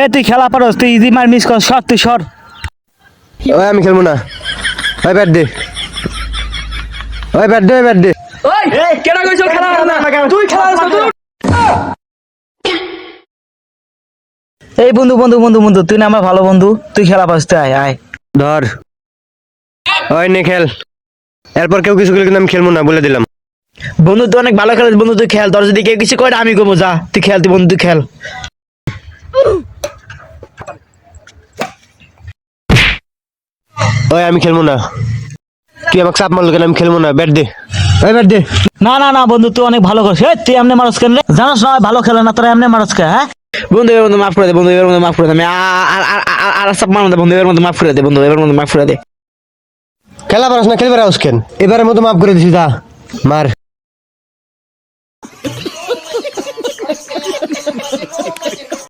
এ তুই খেলা পারস, তুই ইজি মার মিস কর, সর তুই সর। ওই আমি খেলবো না, ওই ব্যাট দে, ওই ব্যাট দে, ওই ব্যাট দে। ওই কেডা কইছো খেলা না, তুই খেলা তুই। এই বন্ধু বন্ধু বন্ধু বন্ধু, তুই না আমার ভালো বন্ধু, তুই খেলা পারস, তুই আয় আয়। ধর, ওই নে খেল। এরপর কেউ কিছু করলে কিন্তু আমি খেলবো না, বলে দিলাম। বন্ধু তুই অনেক ভালো খেলিস বন্ধু, তুই খেল, তোর যদি কেউ কিছু করে আমি করবো, যা তুই খেল, তুই বন্ধু তুই খেল। ওই আমি খেলবো না, তুই আমাকে চাপ মারলো কেন? আমি খেলবো না, ব্যাট দে, ওই ব্যাট দে। না না না বন্ধু, তুই অনেক ভালো করিস। তুই এমনি মানুষ কেন রে? জানাস না ভালো খেলে না, তোরা এমনি মানুষ কে? হ্যাঁ বন্ধু, এবার বন্ধু মাফ করে দে বন্ধু, এবার বন্ধু মাফ করে দে। আমি আর সব মানো দে বন্ধু, এবার মধ্যে মাফ করে দে বন্ধু, এবার মধ্যে মাফ করে দে। খেলা পারস না, খেলবে রাউস কেন? এবারের মতো মাফ করে দিছি, যা মার।